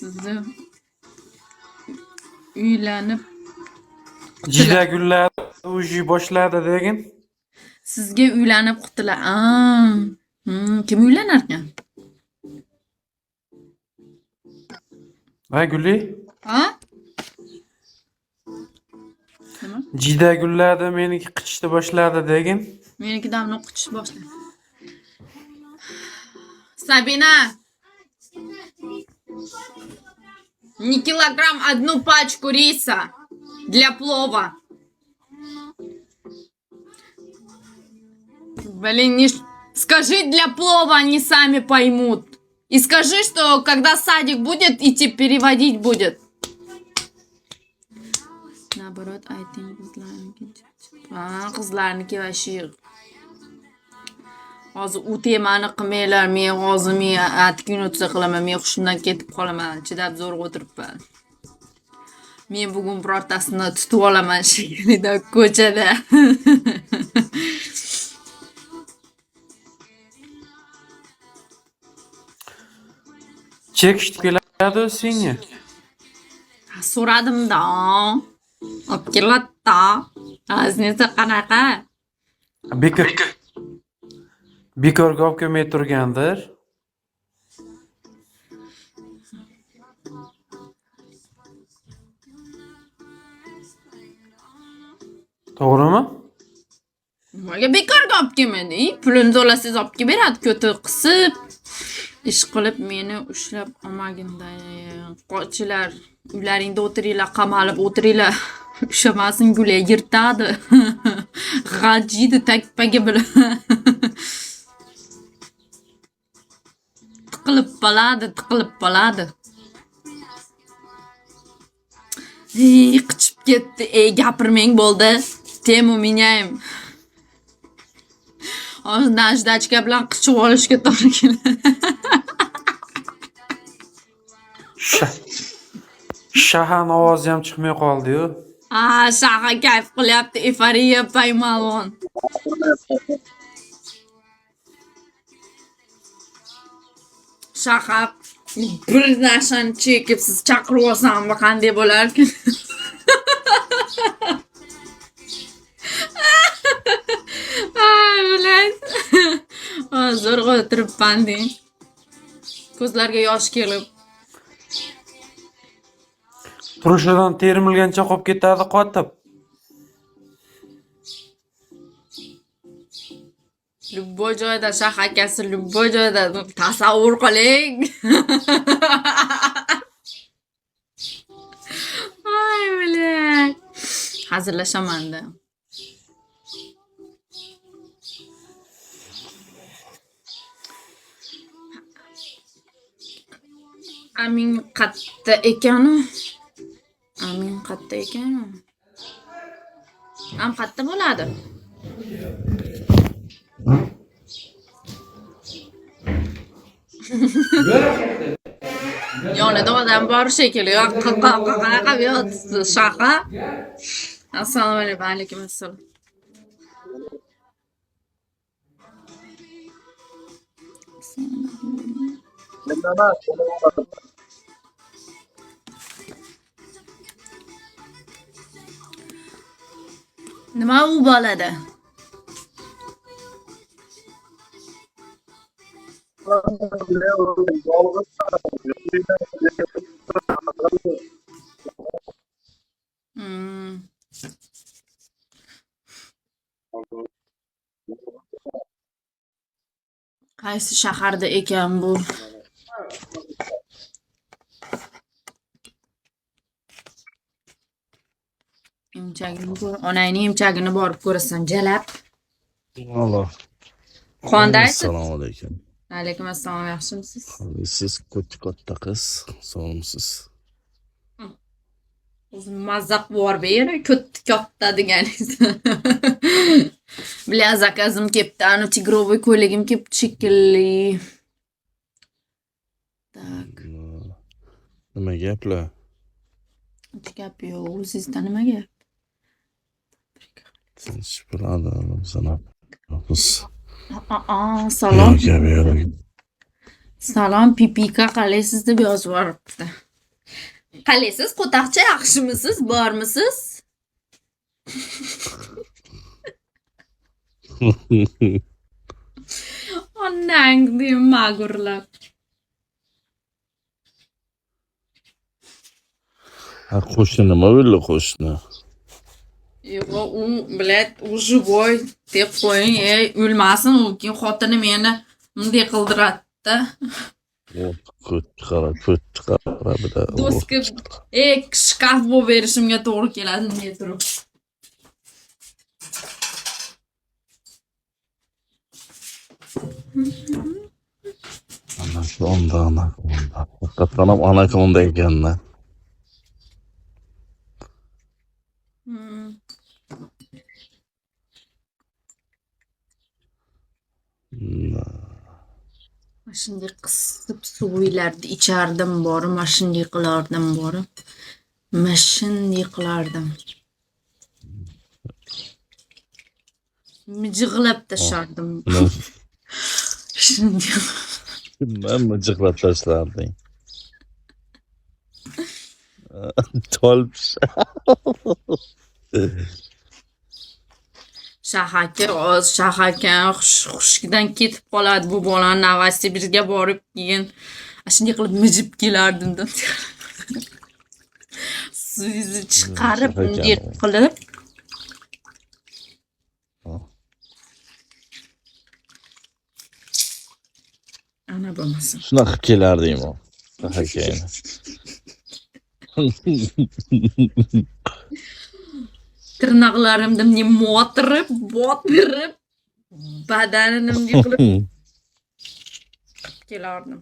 Sizni uylanib Jida gullar uji boshladi degin. sizga uylanib qutilar. Kim uylanar ekan? Ha Guli? Ha? Nima? Jida gullarda meniki qichishni boshladi degin. Menikidan o'qitish boshla. Sabina! Не килограмм, одну пачку риса для плова. Блин, скажи для плова, они сами поймут. И скажи, что когда садик будет идти, переводить будет. Наоборот, ayting qizlarniki. Qizlarniki vashi. Hozir u temani qilmanglar. Men hozir atkin o'tsa qilaman. Men hushimdan ketib qolaman. Chidab zo'rg'a o'tiribman. Men bugun birortasini tutib olaman shekilli ko'chada. Chekish keladi senga. So'radim-da. Olib keladi-da. Azingiz qanaqa? Bekorga olib kelmay turgandir. To'g'rimi? Nimaga bekorga olib kelmadi? Pulini to'lasangiz olib kelib beradi, ko'ti qisib. Ish qilib meni ushlab olmaginda. Qochilar, uylaringda o'tiringlar, qamalib o'tiringlar. Ushamasin Guli yirtadi. G'ajiydi takpaga bilan. Tiqilib qoladi. Qichib ketdi. Gapirmang bo'ldi. Temu menyayim. Hozir najdachka bilan qichib olishga to'g'ri keladi. Shahan ovozi ham chiqmay qoldi-yu. Shaha kayf qilyapti, efariya paymalon. Shaha bir narsani chekib siz chaqirib olsam qanday bo'larkin? Bilan zo'rg'a o'tiribman deng. Ko'zlarga yosh kelib. Turushidan termilgancha qolib ketadi qotib. Любой joyda Shaha akasi любой joyda tasavvur qiling. Ay bilan. Hazırlashamanda. Amin qatta ekanu. Ham qatta bo'ladi. Yonida odam bor shekilli. Qanaqa yotibdi Shaha? Assalomu alaykum. Alaykum assalom. Nima u bolada? Qaysi shaharda ekan bu? Onangning imchagini borib ko'rasan, jalab. Alloh. Qondaysiz? Assalomu alaykum. Alaykum assalom, yaxshimisiz? Siz katta qiz, sog'misiz? O'zim mazzaq bor beri, katta deganingiz. Bля, zakazim kelibdi, ani tigrovый ko'ylagim kelibdi shekilli. Tak. Nima gaplar? Gap yo'q, o'zingizda nima gap? Tinch biladim, sanab. Salom. Gap yo'q. Salom, pipika qalaysiz deb yozib yuboribdi. Qalaysiz, qo'taqcha yaxshimisiz, bormisiz? Onang deyim mag'urlab. Ha, qo'shni nima bo'ldi qo'shni? Yo'q, u bilet, u живой deb qo'ying, o'lmasin, u keyin xotini meni bunday qildiradi-da. Ko't chiqara bilan. Do'stga shkaf bo'lib berishimga to'g'ri keladi deb turib. Ana shu onda. Haqiqatan ham anakonda ekan-da. Shunday qisib suviylarni ichardim borim, shunday qilardim borim. Shunday qilardim. Mijg'ilab tashardim. Shunday. Ben mıcıkla taşlardın. Tolpiş. Shahaka xushkidan ketib qoladi bu bolani Novosibirga borib keyin shunday qilib mijib kelardim-da. Suzni chiqarib bunday qilib ana bo'lmasin. Shunaqa kelarding o. Hakayni. Tirnoqlarimni bunday motirib, botirib, badanimni qilib kelardim.